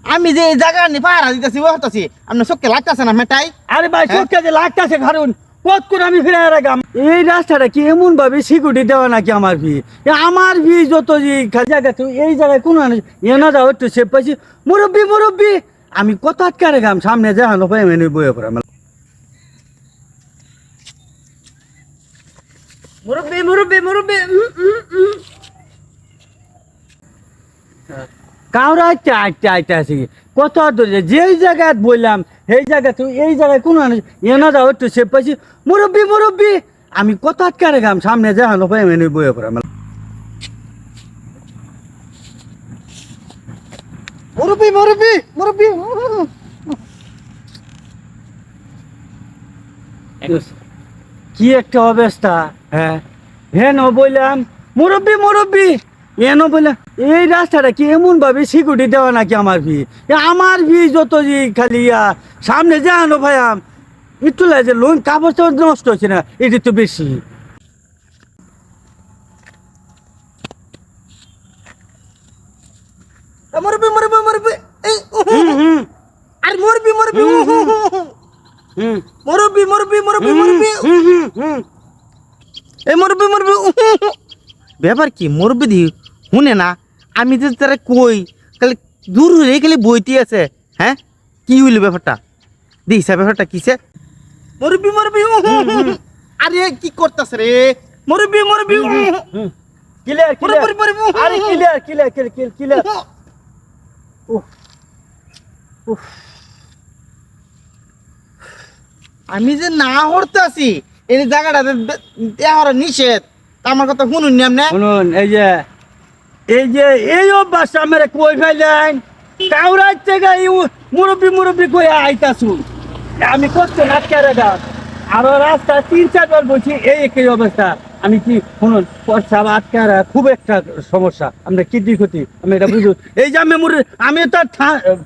আমি যে এই জায়গা নি পাহারা দিতেছি ও হতাছি আপনার চোখকে লাগতেছে না মেটাই। আরে ভাই চোখে যে লাগতেছে কারণ কত করে আমি ফিরে রাখাম এই রাস্তাটা কি এমন ভাবে সিকিউরিটি দেওয়া নাকি আমার আমার যত যে জায়গা তো এই জায়গায় কোনো এনা যাও একটু সেভ পাইছি মুরব্বী মুরব্বী আমি কত আটকা রেখাম সামনে যাহানো পাই মেনে বয়ে পড়া মুরব্বি মুরব্বি মুরব্বি কাউরা আইতে আসি কত ধরে যেই জায়গায় বললাম সেই জায়গা তো এই জায়গায় কোনো এনা যাও একটু সেভ পাইছি মুরব্বী মুরব্বী আমি কত আটকা রেখাম সামনে যাহানো পাই মেনে বয়ে পড়া মুরব্বি মুরব্বি মুরব্বি কি একটা অবস্থা। হ্যাঁ হ্যাঁ বললাম মুরব্বী মুরব্বী এনো বললাম এই রাস্তাটা কি এমন ভাবে সিকিউরিটি দেওয়া নাকি আমার যত যে খালি সামনে যানো ভাইয়াম একটু লাগে লোন কাপড় চাপড় নষ্ট হচ্ছে না এটি তো বেশি। মুরব্বি মুরব্বি মুরব্বি আর মুরব্বি মুরব্বি মুরব্বি মুরব্বি মুরব্বি মুরব্বি এই মুরব্বি মুরব্বি ব্যাপার কি মুরব্বি দি শুনে না আমি যে তারা কই খালি দূর হয়ে খালি বইতে আছে। হ্যাঁ কি হইল ব্যাপারটা দিছে ব্যাপারটা কিসে মুরব্বি মুরব্বি আরে কি করতেছ রে মুরব্বি মুরব্বি ক্লিয়ার ক্লিয়ার আরে ক্লিয়ার ক্লিয়ার ক্লিয়ার আমি যে না হরতাছি এই জায়গাটা দেওয়ার নিষেধ আমার কথা শুনুন নি আপনি শুনুন এই অভ্যাস আমার কই ফেলেন কাউরার থেকে মুরব্বী মুরব্বী কই আইতাছুন আমি করতে নাটকে রেখা আরো রাস্তা 3-4 বার বলছি এই একই অবস্থা আমি কি শুনুন পয়সা আটকে খুব একটা সমস্যা আমরা কিডনি ক্ষতি আমি এটা বুঝুন এই যে আমি তো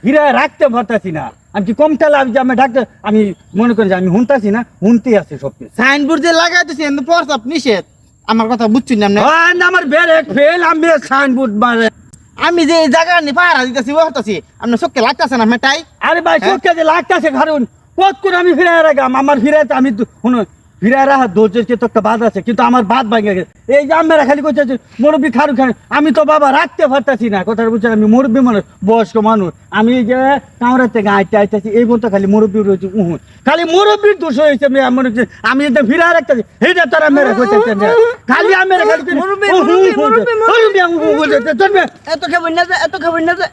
ফিরে রাখতে পারতাছি না আমি কি কমটা লাভ যে আমি ডাক্তার আমি মনে করি যে আমি শুনতাছি না শুনতে আছি সব কিছু সাইনবোর্ড যে লাগাইতেছি কিন্তু প্রস্তাব নিষেধ আমার কথা বুঝছেন না আপনি আমার বেড়ে ফেল আমি সাইনবোর্ড মারে আমি যে এই জায়গা নি পাহারা দিতেছি ও হতাছি আপনার চোখকে লাগতেছে না মেটাই। আরে ভাই চোখে যে লাগতেছে কারণ কত করে আমি ফিরে রাখাম আমার ফিরাইতে আমি শুনুন ফিরে রাখা ধৈর্যের তো একটা বাদ আছে কিন্তু আমার বাদ ভাঙে গেছে এই যে আমরা খালি করছে মুরব্বী খারু খান আমি তো বাবা রাখতে পারতাছি না কথা বুঝছেন আমি মুরব্বী মানুষ বয়স্ক মানুষ আমি যে কামড়ার থেকে আইতেছি এই বলতে খালি মুরব্বী রয়েছে খালি মুরব্বীর দোষ হয়েছে মনে হচ্ছে আমি যদি ফিরে রাখতেছি সেইটা তারা মেরে করতেছে খালি আমি এত খাবেন না যে